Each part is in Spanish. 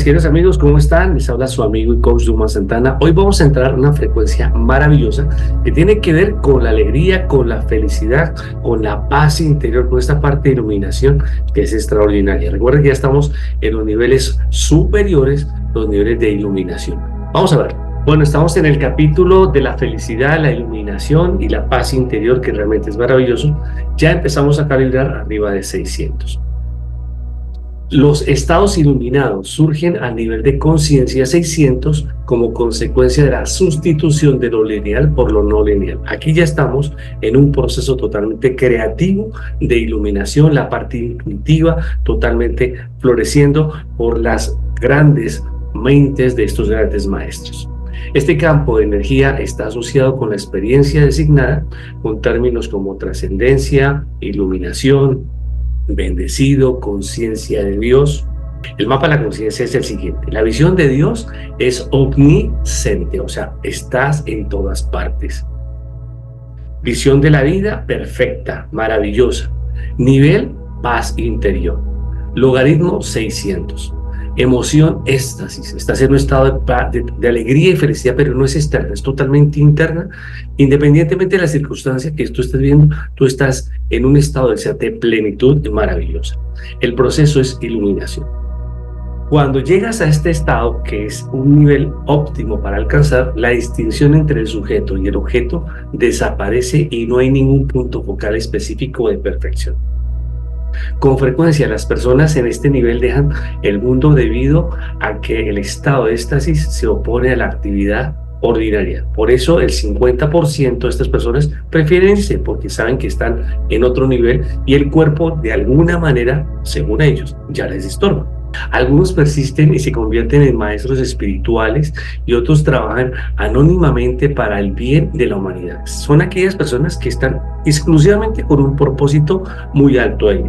días, queridos amigos, ¿cómo están? Les habla su amigo y coach Dumas Santana. Hoy vamos a entrar en una frecuencia maravillosa que tiene que ver con la alegría, con la felicidad, con la paz interior, con esta parte de iluminación que es extraordinaria. Recuerden que ya estamos en los niveles superiores, los niveles de iluminación. Vamos a ver. Bueno, estamos en el capítulo de la felicidad, la iluminación y la paz interior, que realmente es maravilloso. Ya empezamos a calibrar arriba de 600. Los estados iluminados surgen a nivel de conciencia 600 como consecuencia de la sustitución de lo lineal por lo no lineal. Aquí ya estamos en un proceso totalmente creativo de iluminación, la parte intuitiva totalmente floreciendo por las grandes mentes de estos grandes maestros. Este campo de energía está asociado con la experiencia designada, con términos como trascendencia, iluminación, bendecido, conciencia de Dios. El mapa de la conciencia es el siguiente. La visión de Dios es omnisciente, o sea, estás en todas partes. Visión de la vida perfecta, maravillosa. Nivel paz interior. Logaritmo 600. Emoción, éxtasis. Estás en un estado de alegría y felicidad, pero no es externa, es totalmente interna. Independientemente de la circunstancia que tú estés viendo, tú estás en un estado de plenitud maravillosa. El proceso es iluminación. Cuando llegas a este estado, que es un nivel óptimo para alcanzar, la distinción entre el sujeto y el objeto desaparece y no hay ningún punto focal específico de perfección. Con frecuencia las personas en este nivel dejan el mundo debido a que el estado de éxtasis se opone a la actividad ordinaria. Por eso el 50% de estas personas prefieren irse porque saben que están en otro nivel y el cuerpo de alguna manera, según ellos, ya les estorba. Algunos persisten y se convierten en maestros espirituales y otros trabajan anónimamente para el bien de la humanidad. Son aquellas personas que están exclusivamente con un propósito muy alto ahí.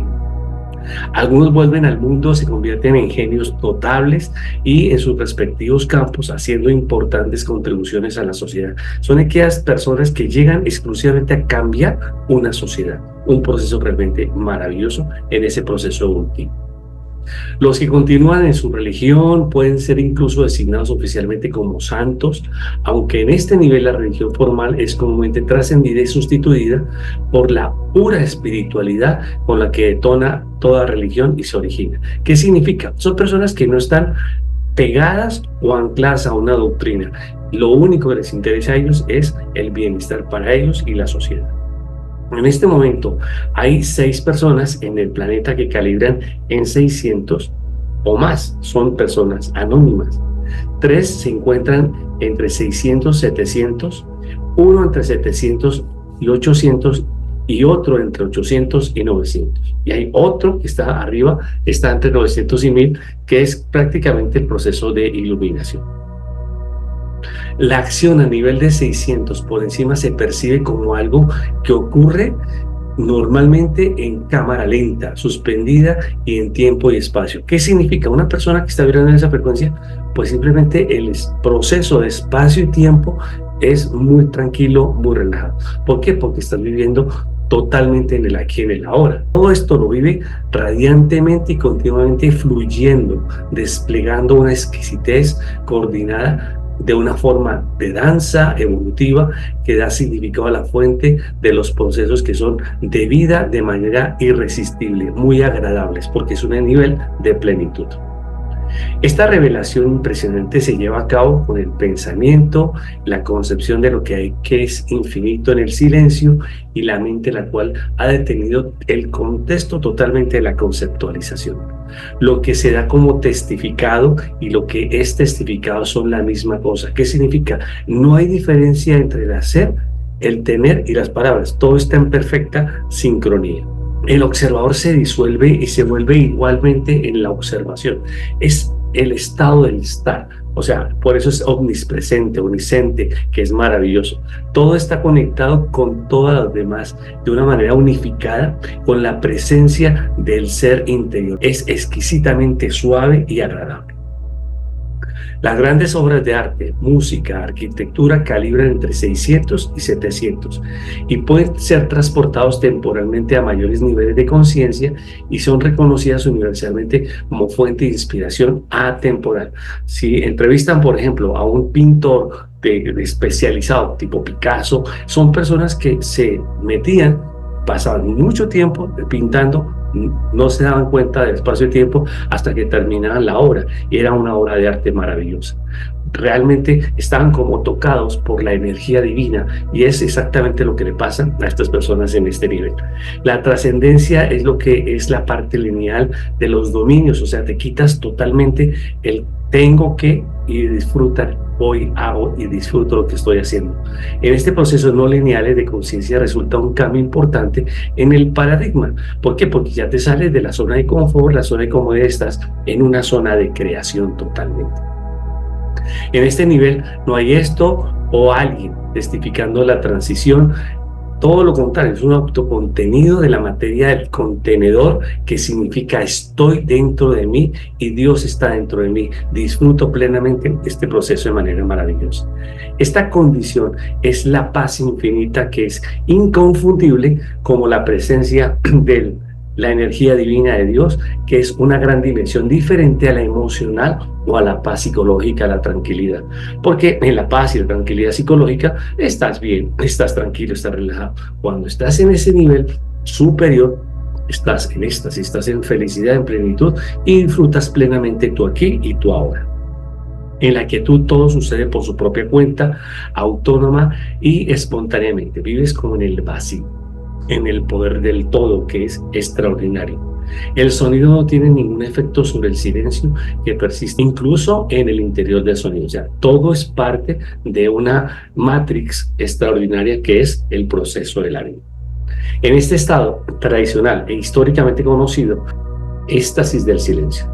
Algunos vuelven al mundo, se convierten en genios notables y en sus respectivos campos haciendo importantes contribuciones a la sociedad. Son aquellas personas que llegan exclusivamente a cambiar una sociedad, un proceso realmente maravilloso en ese proceso último. Los que continúan en su religión pueden ser incluso designados oficialmente como santos, aunque en este nivel la religión formal es comúnmente trascendida y sustituida por la pura espiritualidad con la que detona toda religión y se origina. ¿Qué significa? Son personas que no están pegadas o ancladas a una doctrina. Lo único que les interesa a ellos es el bienestar para ellos y la sociedad. En este momento hay 6 personas en el planeta que calibran en 600 o más. Son personas anónimas. 3 se encuentran entre 600 y 700, uno entre 700 y 800 y otro entre 800 y 900. Y hay otro que está arriba, está entre 900 y 1000, que es prácticamente el proceso de iluminación. La acción a nivel de 600 por encima se percibe como algo que ocurre normalmente en cámara lenta, suspendida y en tiempo y espacio. ¿Qué significa? Una persona que está vibrando en esa frecuencia, pues simplemente el proceso de espacio y tiempo es muy tranquilo, muy relajado. ¿Por qué? Porque estás viviendo totalmente en el aquí y en el ahora. Todo esto lo vive radiantemente y continuamente fluyendo, desplegando una exquisitez coordinada de una forma de danza evolutiva que da significado a la fuente de los procesos que son de vida de manera irresistible, muy agradables, porque es un nivel de plenitud. Esta revelación impresionante se lleva a cabo con el pensamiento, la concepción de lo que hay que es infinito en el silencio y la mente la cual ha detenido el contexto totalmente de la conceptualización. Lo que se da como testificado y lo que es testificado son la misma cosa. ¿Qué significa? No hay diferencia entre el hacer, el tener y las palabras. Todo está en perfecta sincronía. El observador se disuelve y se vuelve igualmente en la observación. Es el estado del estar. O sea, por eso es omnipresente, omnisciente, que es maravilloso. Todo está conectado con todas las demás de una manera unificada con la presencia del ser interior. Es exquisitamente suave y agradable. Las grandes obras de arte, música, arquitectura calibran entre 600 y 700 y pueden ser transportados temporalmente a mayores niveles de conciencia y son reconocidas universalmente como fuente de inspiración atemporal. Si entrevistan, por ejemplo, a un pintor de especializado tipo Picasso, son personas que se metían, pasaban mucho tiempo pintando, no se daban cuenta del espacio de tiempo hasta que terminaban la obra, y era una obra de arte maravillosa. Realmente estaban como tocados por la energía divina, y es exactamente lo que le pasa a estas personas en este nivel. La trascendencia es lo que es la parte lineal de los dominios, o sea, te quitas totalmente el tengo que y disfrutar, hoy hago y disfruto lo que estoy haciendo. En este proceso no lineales de conciencia resulta un cambio importante en el paradigma. ¿Por qué? Porque ya te sales de la zona de confort, la zona de comodidad, estás en una zona de creación totalmente. En este nivel no hay esto o alguien testificando la transición. Todo lo contrario, es un autocontenido de la materia del contenedor, que significa estoy dentro de mí y Dios está dentro de mí. Disfruto plenamente este proceso de manera maravillosa. Esta condición es la paz infinita, que es inconfundible como la presencia de la energía divina de Dios, que es una gran dimensión diferente a la emocional o a la paz psicológica, a la tranquilidad. Porque en la paz y la tranquilidad psicológica estás bien, estás tranquilo, estás relajado. Cuando estás en ese nivel superior, estás en éxtasis, estás en felicidad, en plenitud, y disfrutas plenamente tu aquí y tu ahora. En la quietud todo sucede por su propia cuenta, autónoma y espontáneamente. Vives como en el vacío, en el poder del todo, que es extraordinario. El sonido no tiene ningún efecto sobre el silencio, que persiste incluso en el interior del sonido. O sea, todo es parte de una matrix extraordinaria, que es el proceso de la vida. En este estado tradicional e históricamente conocido, éxtasis del silencio.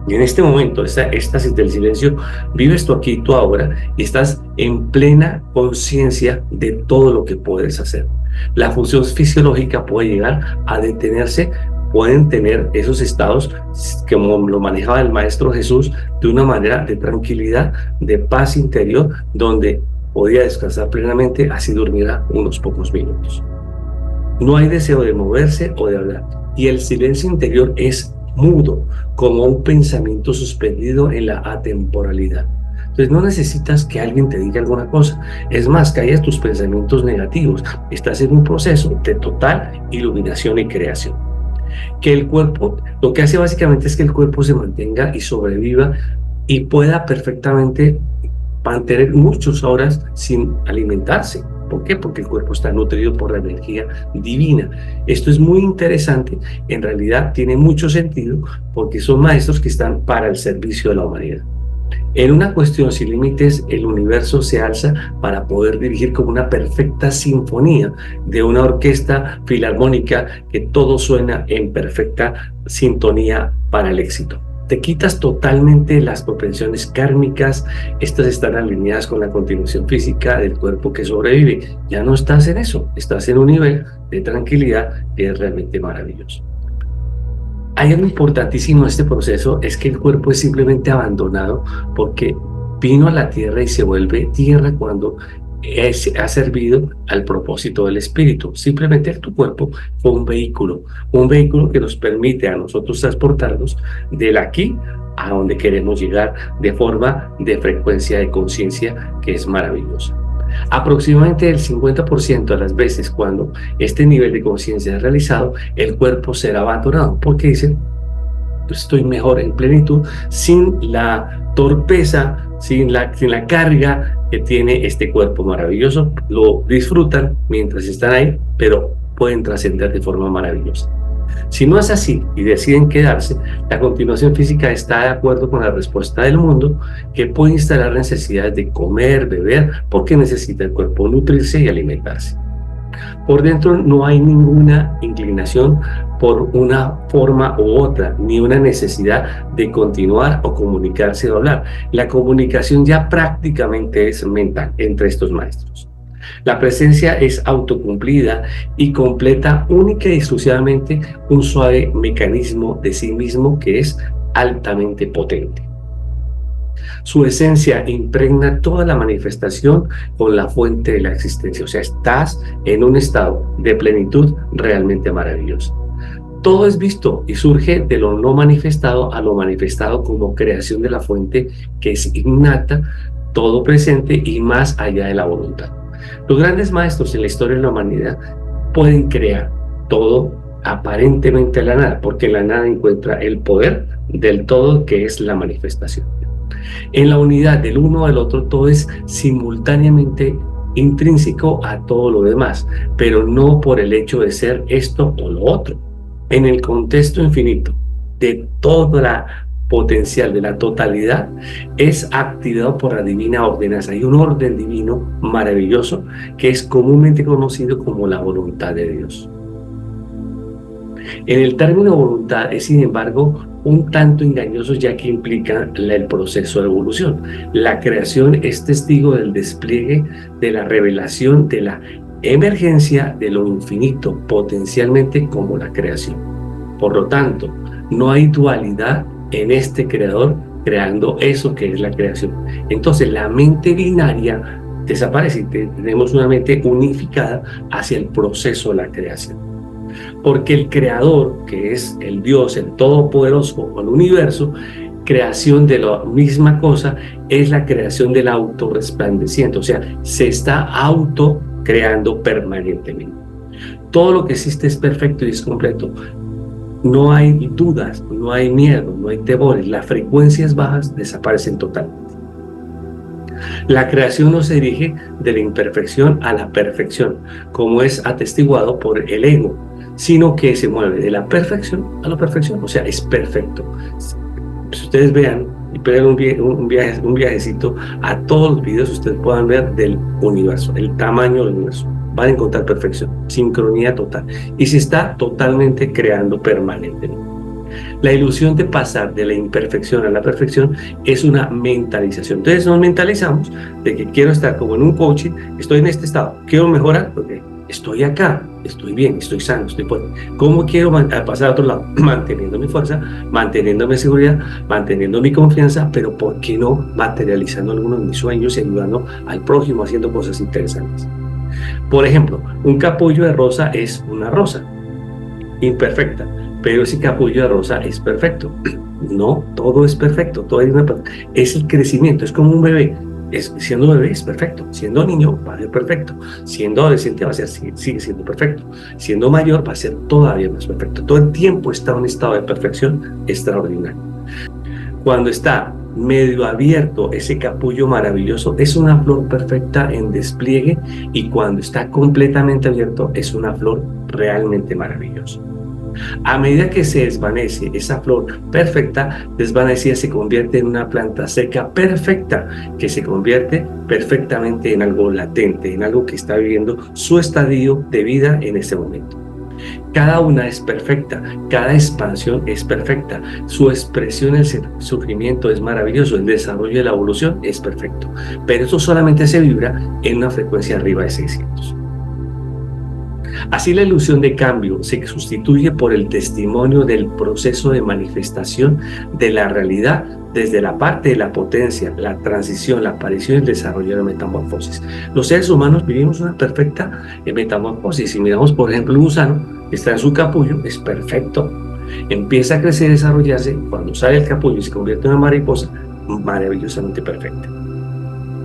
Y en este momento, esta éxtasis del silencio, vives tú aquí y tú ahora, y estás en plena conciencia de todo lo que puedes hacer. La función fisiológica puede llegar a detenerse, pueden tener esos estados, como lo manejaba el Maestro Jesús, de una manera de tranquilidad, de paz interior, donde podía descansar plenamente, así durmiera unos pocos minutos. No hay deseo de moverse o de hablar, y el silencio interior es mudo, como un pensamiento suspendido en la atemporalidad. Entonces no necesitas que alguien te diga alguna cosa. Es más, callas tus pensamientos negativos. Estás en un proceso de total iluminación y creación. Que el cuerpo, lo que hace básicamente es que el cuerpo se mantenga y sobreviva y pueda perfectamente mantener muchas horas sin alimentarse. ¿Por qué? Porque el cuerpo está nutrido por la energía divina. Esto es muy interesante, en realidad tiene mucho sentido, porque son maestros que están para el servicio de la humanidad. En una cuestión sin límites, el universo se alza para poder dirigir como una perfecta sinfonía de una orquesta filarmónica, que todo suena en perfecta sintonía para el éxito. Te quitas totalmente las propensiones kármicas, estas están alineadas con la continuación física del cuerpo que sobrevive. Ya no estás en eso, estás en un nivel de tranquilidad que es realmente maravilloso. Hay algo importantísimo en este proceso, es que el cuerpo es simplemente abandonado, porque vino a la tierra y se vuelve tierra cuando ha servido al propósito del espíritu. Simplemente tu cuerpo fue un vehículo que nos permite a nosotros transportarnos del aquí a donde queremos llegar, de forma de frecuencia de conciencia, que es maravillosa. Aproximadamente el 50% de las veces, cuando este nivel de conciencia es realizado, el cuerpo será abandonado, porque dicen, pues estoy mejor en plenitud, sin la torpeza, sin la carga que tiene este cuerpo maravilloso. Lo disfrutan mientras están ahí, pero pueden trascender de forma maravillosa. Si no es así y deciden quedarse, la continuación física está de acuerdo con la respuesta del mundo, que puede instalar necesidades de comer, beber, porque necesita el cuerpo nutrirse y alimentarse. Por dentro no hay ninguna inclinación por una forma u otra, ni una necesidad de continuar o comunicarse o hablar. La comunicación ya prácticamente es mental entre estos maestros. La presencia es autocumplida y completa única y exclusivamente un suave mecanismo de sí mismo, que es altamente potente. Su esencia impregna toda la manifestación con la fuente de la existencia. O sea, estás en un estado de plenitud realmente maravilloso. Todo es visto y surge de lo no manifestado a lo manifestado como creación de la fuente que es innata, todo presente y más allá de la voluntad. Los grandes maestros en la historia de la humanidad pueden crear todo aparentemente a la nada, porque en la nada encuentra el poder del todo que es la manifestación. En la unidad del uno al otro, todo es simultáneamente intrínseco a todo lo demás, pero no por el hecho de ser esto o lo otro. En el contexto infinito de toda la potencial de la totalidad es activado por la divina ordenanza. Hay un orden divino maravilloso que es comúnmente conocido como la voluntad de Dios. En el término voluntad es, sin embargo, un tanto engañoso, ya que implica el proceso de evolución. La creación es testigo del despliegue, de la revelación, de la emergencia de lo infinito, potencialmente como la creación. Por lo tanto, no hay dualidad en este creador creando eso que es la creación. Entonces, la mente binaria desaparece y tenemos una mente unificada hacia el proceso de la creación. Porque el creador, que es el Dios, el Todopoderoso o el universo, creación de la misma cosa, es la creación del autorresplandeciente, o sea, se está auto creando permanentemente. Todo lo que existe es perfecto y es completo. No hay dudas, no hay miedo, no hay temores. Las frecuencias bajas desaparecen totalmente. La creación no se dirige de la imperfección a la perfección, como es atestiguado por el ego, sino que se mueve de la perfección a la perfección, o sea, es perfecto. Si ustedes vean y peguen un viajecito a todos los videos, ustedes puedan ver del universo, el tamaño del universo. Van a encontrar perfección, sincronía total, y se está totalmente creando permanentemente. La ilusión de pasar de la imperfección a la perfección es una mentalización. Entonces nos mentalizamos de que quiero estar como en un coaching, estoy en este estado, quiero mejorar porque estoy acá, estoy bien, estoy sano, estoy fuerte. ¿Cómo quiero pasar a otro lado? Manteniendo mi fuerza, manteniendo mi seguridad, manteniendo mi confianza, pero ¿por qué no materializando algunos de mis sueños y ayudando al prójimo haciendo cosas interesantes? Por ejemplo, un capullo de rosa es una rosa imperfecta, pero ese capullo de rosa es perfecto. No, todo es perfecto, todo es el crecimiento, es como un bebé. Siendo bebé es perfecto, siendo niño va a ser perfecto, siendo adolescente va a ser, sigue siendo perfecto, siendo mayor va a ser todavía más perfecto. Todo el tiempo está en un estado de perfección extraordinario. Cuando está medio abierto ese capullo maravilloso, es una flor perfecta en despliegue, y cuando está completamente abierto es una flor realmente maravillosa. A medida que se desvanece esa flor perfecta, desvanecida, se convierte en una planta seca perfecta, que se convierte perfectamente en algo latente, en algo que está viviendo su estadio de vida en ese momento. Cada una es perfecta, cada expansión es perfecta, su expresión, el surgimiento es maravilloso, el desarrollo de la evolución es perfecto, pero eso solamente se vibra en una frecuencia arriba de 600. Así, la ilusión de cambio se sustituye por el testimonio del proceso de manifestación de la realidad desde la parte de la potencia, la transición, la aparición y el desarrollo de la metamorfosis. Los seres humanos vivimos una perfecta metamorfosis. Si miramos, por ejemplo, un gusano que está en su capullo, es perfecto. Empieza a crecer y desarrollarse. Cuando sale el capullo y se convierte en una mariposa, maravillosamente perfecta.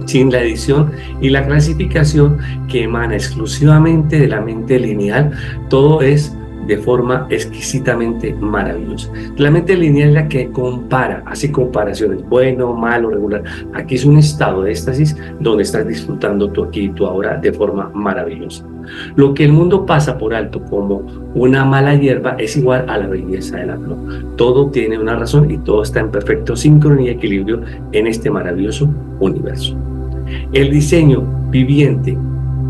Sin la edición y la clasificación que emana exclusivamente de la mente lineal, todo es de forma exquisitamente maravillosa. La mente lineal es la que compara, hace comparaciones, bueno, malo, regular. Aquí es un estado de éxtasis donde estás disfrutando tu aquí y tu ahora de forma maravillosa. Lo que el mundo pasa por alto como una mala hierba es igual a la belleza de la flor. Todo tiene una razón y todo está en perfecto sincronía y equilibrio en este maravilloso universo. El diseño viviente,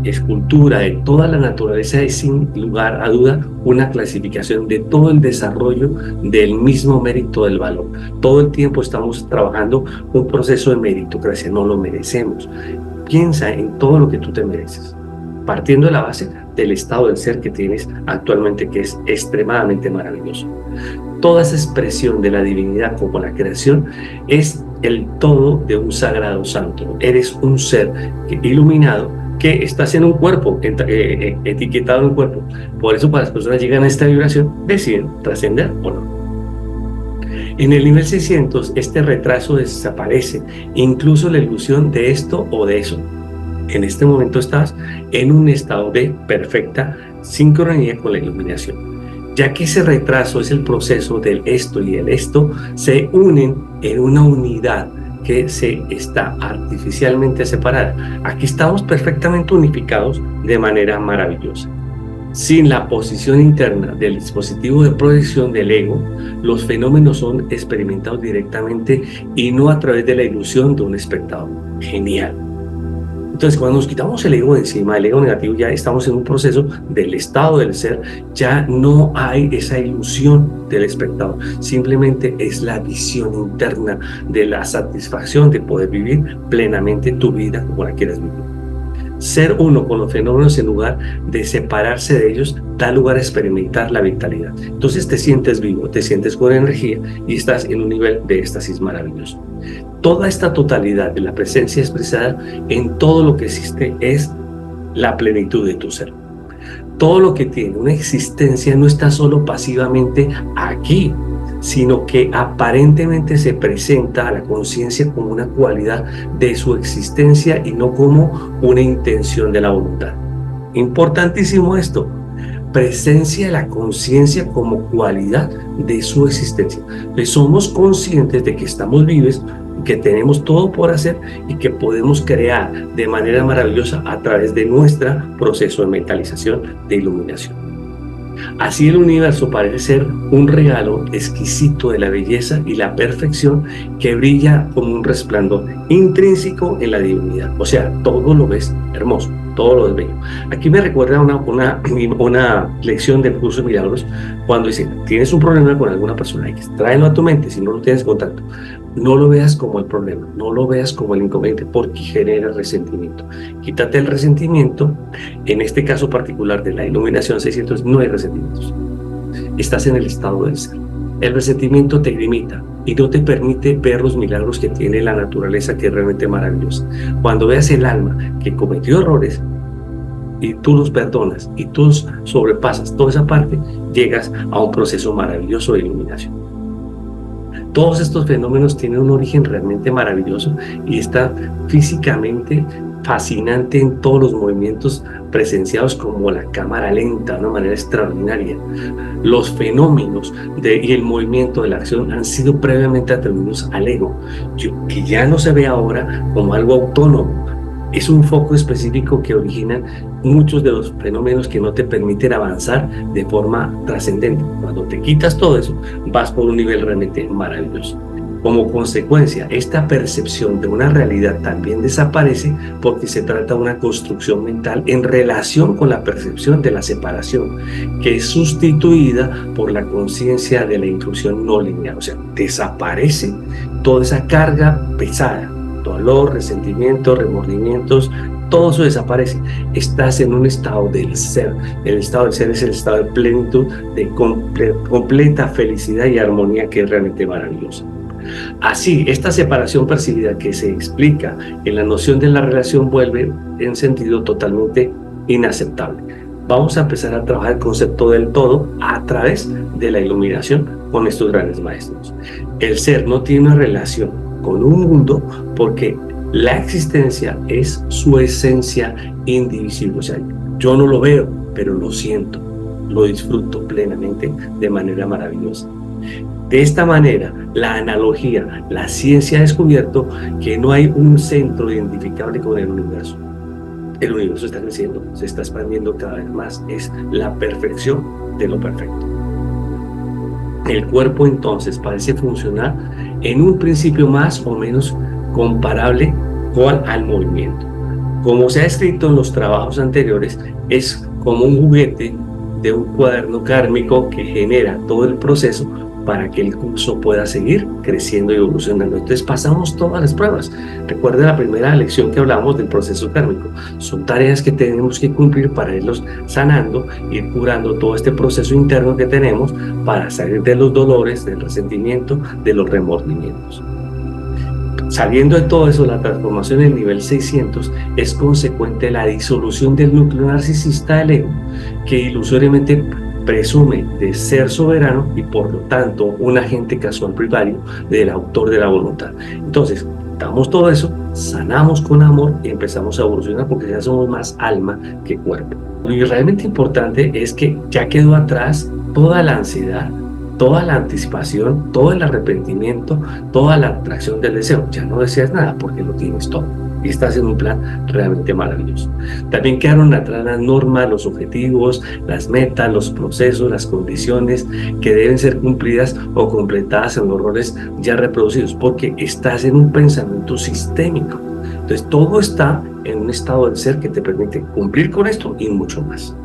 escultura de toda la naturaleza, es sin lugar a duda una clasificación de todo el desarrollo del mismo mérito del valor. Todo el tiempo estamos trabajando un proceso de meritocracia, no lo merecemos. Piensa en todo lo que tú te mereces, partiendo de la base del estado del ser que tienes actualmente, que es extremadamente maravilloso. Toda esa expresión de la divinidad como la creación es el todo de un sagrado santo. Eres un ser iluminado que estás en un cuerpo, etiquetado en un cuerpo. Por eso, para las personas que llegan a esta vibración, deciden trascender o no. En el nivel 600, este retraso desaparece, incluso la ilusión de esto o de eso. En este momento estás en un estado de perfecta sincronía con la iluminación, ya que ese retraso es el proceso del esto y el esto se unen en una unidad que se está artificialmente separada. Aquí estamos perfectamente unificados de manera maravillosa. Sin la posición interna del dispositivo de proyección del ego, los fenómenos son experimentados directamente y no a través de la ilusión de un espectador. Genial. Entonces, cuando nos quitamos el ego de encima, el ego negativo, ya estamos en un proceso del estado del ser, ya no hay esa ilusión del espectador, simplemente es la visión interna de la satisfacción de poder vivir plenamente tu vida como la quieras vivir. Ser uno con los fenómenos en lugar de separarse de ellos da lugar a experimentar la vitalidad. Entonces te sientes vivo, te sientes con energía y estás en un nivel de éxtasis maravilloso. Toda esta totalidad de la presencia expresada en todo lo que existe es la plenitud de tu ser. Todo lo que tiene una existencia no está solo pasivamente aquí, sino que aparentemente se presenta a la conciencia como una cualidad de su existencia y no como una intención de la voluntad. Importantísimo esto, presencia de la conciencia como cualidad de su existencia. Entonces somos conscientes de que estamos vivos, que tenemos todo por hacer y que podemos crear de manera maravillosa a través de nuestro proceso de mentalización, de iluminación. Así el universo parece ser un regalo exquisito de la belleza y la perfección que brilla como un resplandor intrínseco en la divinidad. O sea, todo lo ves hermoso, todo lo ves bello. Aquí me recuerda una lección del curso de milagros cuando dice, tienes un problema con alguna persona, hay que tráelo a tu mente si no lo tienes contacto. No lo veas como el problema, no lo veas como el inconveniente porque genera resentimiento. Quítate el resentimiento, en este caso particular de la iluminación 600, no hay resentimientos. Estás en el estado del ser. El resentimiento te limita y no te permite ver los milagros que tiene la naturaleza, que es realmente maravillosa. Cuando veas el alma que cometió errores y tú los perdonas y tú los sobrepasas, toda esa parte, llegas a un proceso maravilloso de iluminación. Todos estos fenómenos tienen un origen realmente maravilloso y está físicamente fascinante en todos los movimientos presenciados como la cámara lenta, de una manera extraordinaria. Los fenómenos y el movimiento de la acción han sido previamente atribuidos al ego, que ya no se ve ahora como algo autónomo. Es un foco específico que originan muchos de los fenómenos que no te permiten avanzar de forma trascendente. Cuando te quitas todo eso, vas por un nivel realmente maravilloso. Como consecuencia, esta percepción de una realidad también desaparece porque se trata de una construcción mental en relación con la percepción de la separación, que es sustituida por la conciencia de la inclusión no lineal. O sea, desaparece toda esa carga pesada. Dolor, resentimiento, remordimientos, todo eso desaparece. Estás en un estado del ser. El estado del ser es el estado de plenitud, de completa felicidad y armonía, que es realmente maravillosa. Así, esta separación percibida que se explica en la noción de la relación vuelve en sentido totalmente inaceptable. Vamos a empezar a trabajar el concepto del todo a través de la iluminación con estos grandes maestros. El ser no tiene una relación con un mundo porque la existencia es su esencia indivisible. O sea, yo no lo veo, pero lo siento, lo disfruto plenamente de manera maravillosa. De esta manera, la analogía, la ciencia ha descubierto que no hay un centro identificable con el universo. El universo está creciendo, se está expandiendo cada vez más, es la perfección de lo perfecto. El cuerpo entonces parece funcionar en un principio más o menos comparable al movimiento. Como se ha escrito en los trabajos anteriores, es como un juguete de un cuaderno kármico que genera todo el proceso para que el curso pueda seguir creciendo y evolucionando. Entonces pasamos todas las pruebas. Recuerden la primera lección que hablamos del proceso kármico. Son tareas que tenemos que cumplir para irlos sanando, ir curando todo este proceso interno que tenemos para salir de los dolores, del resentimiento, de los remordimientos. Saliendo de todo eso, la transformación en el nivel 600 es consecuente de la disolución del núcleo narcisista del ego, que ilusoriamente presume de ser soberano y por lo tanto un agente casual primario del autor de la voluntad. Entonces, damos todo eso, sanamos con amor y empezamos a evolucionar porque ya somos más alma que cuerpo. Lo realmente importante es que ya quedó atrás toda la ansiedad, toda la anticipación, todo el arrepentimiento, toda la atracción del deseo. Ya no deseas nada porque lo tienes todo y estás en un plan realmente maravilloso. También quedaron atrás las normas, los objetivos, las metas, los procesos, las condiciones que deben ser cumplidas o completadas en los roles ya reproducidos, porque estás en un pensamiento sistémico. Entonces todo está en un estado del ser que te permite cumplir con esto y mucho más.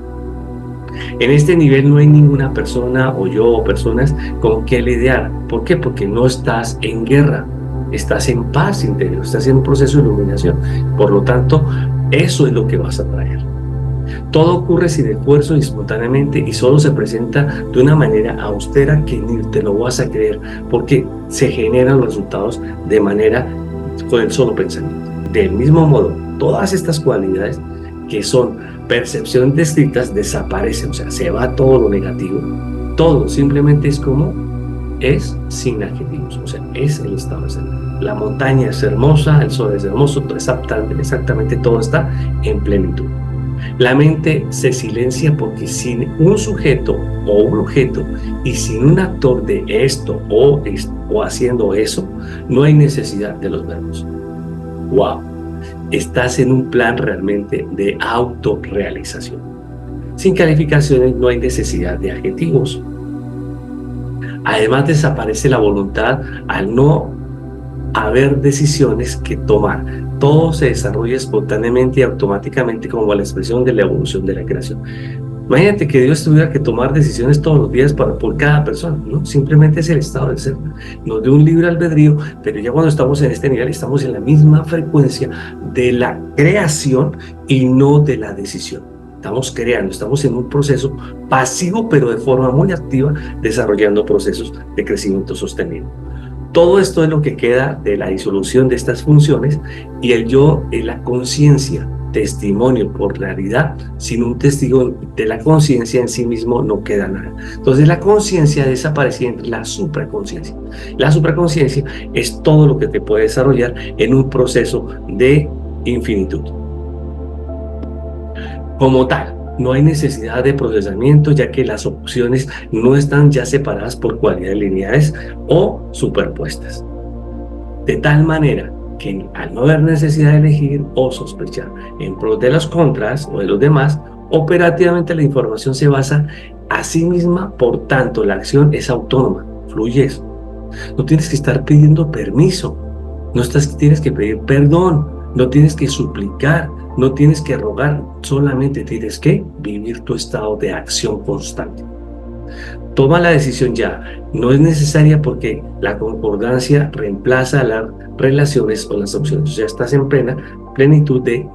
En este nivel no hay ninguna persona o yo o personas con que lidiar. ¿Por qué? Porque no estás en guerra, estás en paz interior, estás en un proceso de iluminación. Por lo tanto, eso es lo que vas a traer. Todo ocurre sin esfuerzo y espontáneamente y solo se presenta de una manera austera que ni te lo vas a creer, porque se generan los resultados de manera con el solo pensamiento. Del mismo modo, todas estas cualidades que son percepciones descritas desaparecen, o sea, se va todo lo negativo. Todo simplemente es como es sin adjetivos, o sea, es el estado de ser. La montaña es hermosa, el sol es hermoso, exactamente todo está en plenitud. La mente se silencia porque sin un sujeto o un objeto y sin un actor de esto o haciendo eso, no hay necesidad de los verbos. ¡Wow! Estás en un plan realmente de autorrealización. Sin calificaciones no hay necesidad de adjetivos. Además desaparece la voluntad al no haber decisiones que tomar. Todo se desarrolla espontáneamente y automáticamente como la expresión de la evolución de la creación. Imagínate que Dios tuviera que tomar decisiones todos los días por cada persona, ¿no? Simplemente es el estado del ser. Nos dio un libre albedrío, pero ya cuando estamos en este nivel estamos en la misma frecuencia de la creación y no de la decisión. Estamos creando, estamos en un proceso pasivo, pero de forma muy activa, desarrollando procesos de crecimiento sostenido. Todo esto es lo que queda de la disolución de estas funciones y el yo es la conciencia, testimonio por realidad. Sin un testigo de la conciencia en sí mismo no queda nada. Entonces la conciencia desaparece entre la supraconciencia. La supraconciencia es todo lo que te puede desarrollar en un proceso de infinitud. Como tal, no hay necesidad de procesamiento, ya que las opciones no están ya separadas por cualidades lineales o superpuestas. De tal manera que al no haber necesidad de elegir o sospechar en pro de los contras o de los demás, operativamente la información se basa a sí misma, por tanto la acción es autónoma, fluyes. No tienes que estar pidiendo permiso, tienes que pedir perdón, no tienes que suplicar, no tienes que rogar, solamente tienes que vivir tu estado de acción constante. Toma la decisión ya, no es necesaria porque la concordancia reemplaza las relaciones o las opciones. O sea, estás en plenitud de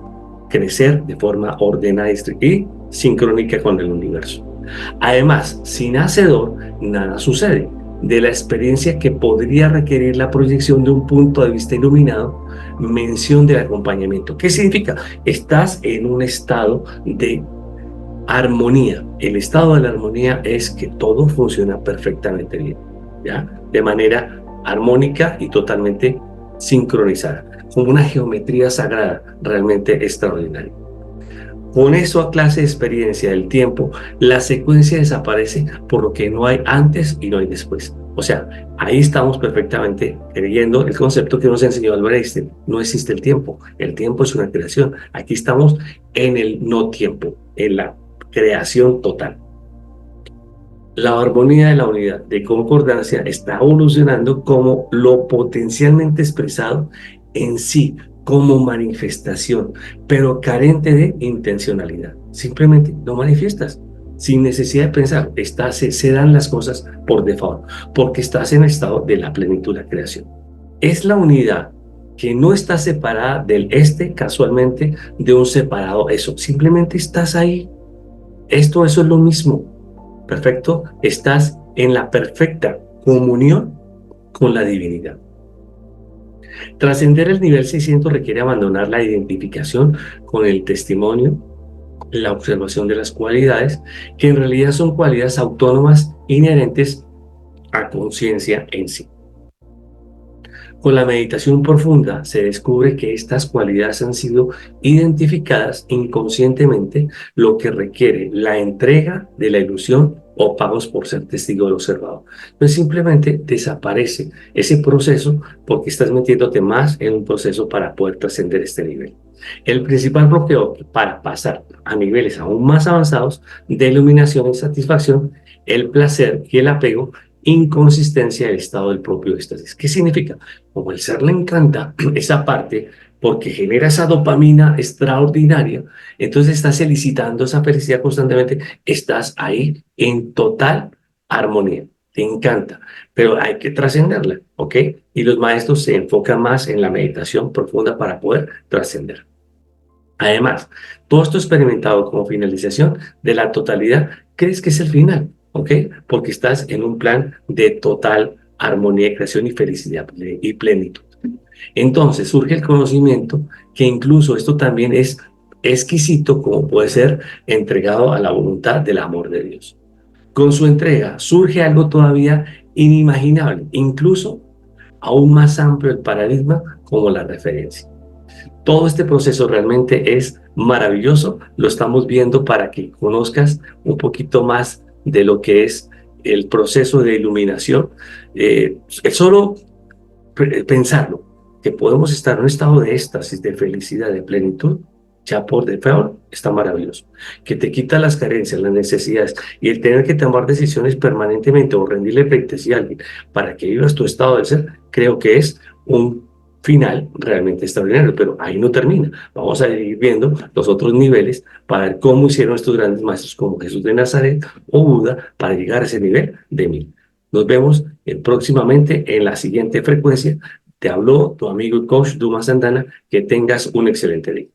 crecer de forma ordenada y sincrónica con el universo. Además, sin hacedor, nada sucede. De la experiencia que podría requerir la proyección de un punto de vista iluminado, mención del acompañamiento. ¿Qué significa? Estás en un estado de armonía. El estado de la armonía es que todo funciona perfectamente bien, ¿ya? De manera armónica y totalmente sincronizada, como una geometría sagrada realmente extraordinaria. Con eso a clase de experiencia del tiempo, la secuencia desaparece, por lo que no hay antes y no hay después. O sea, ahí estamos perfectamente creyendo el concepto que nos enseñó Albert Einstein. No existe el tiempo es una creación. Aquí estamos en el no tiempo, en la creación total. La armonía de la unidad de concordancia está evolucionando como lo potencialmente expresado en sí, como manifestación, pero carente de intencionalidad. Simplemente lo manifiestas, sin necesidad de pensar. Se dan las cosas por default, porque estás en el estado de la plenitud de la creación. Es la unidad que no está separada del casualmente, de un separado eso. Simplemente estás ahí. Eso es lo mismo. Perfecto, estás en la perfecta comunión con la divinidad. Trascender el nivel 600 requiere abandonar la identificación con el testimonio, la observación de las cualidades, que en realidad son cualidades autónomas inherentes a conciencia en sí. Con la meditación profunda se descubre que estas cualidades han sido identificadas inconscientemente, lo que requiere la entrega de la ilusión o pagos por ser testigo del observado. Entonces simplemente desaparece ese proceso porque estás metiéndote más en un proceso para poder trascender este nivel. El principal bloqueo para pasar a niveles aún más avanzados de iluminación y satisfacción, el placer y el apego, inconsistencia del estado del propio éxtasis. ¿Qué significa? Como el ser le encanta esa parte porque genera esa dopamina extraordinaria, entonces estás elicitando esa felicidad constantemente, estás ahí en total armonía, te encanta, pero hay que trascenderla, ¿ok? Y los maestros se enfocan más en la meditación profunda para poder trascender. Además, todo esto experimentado como finalización de la totalidad, crees que es el final, ¿ok? Porque estás en un plan de total armonía, creación y felicidad y plenitud. Entonces surge el conocimiento que incluso esto también es exquisito como puede ser entregado a la voluntad del amor de Dios. Con su entrega surge algo todavía inimaginable, incluso aún más amplio el paradigma como la referencia. Todo este proceso realmente es maravilloso, lo estamos viendo para que conozcas un poquito más de lo que es el proceso de iluminación. Es solo pensarlo, que podemos estar en un estado de éxtasis, de felicidad, de plenitud, ya por default está maravilloso. Que te quita las carencias, las necesidades y el tener que tomar decisiones permanentemente o rendirle pleitesía a alguien para que vivas tu estado de ser, creo que es un final realmente extraordinario, pero ahí no termina. Vamos a ir viendo los otros niveles para ver cómo hicieron estos grandes maestros como Jesús de Nazaret o Buda para llegar a ese nivel de mí. Nos vemos próximamente en la siguiente frecuencia. Te habló tu amigo y coach Dumas Santana. Que tengas un excelente día.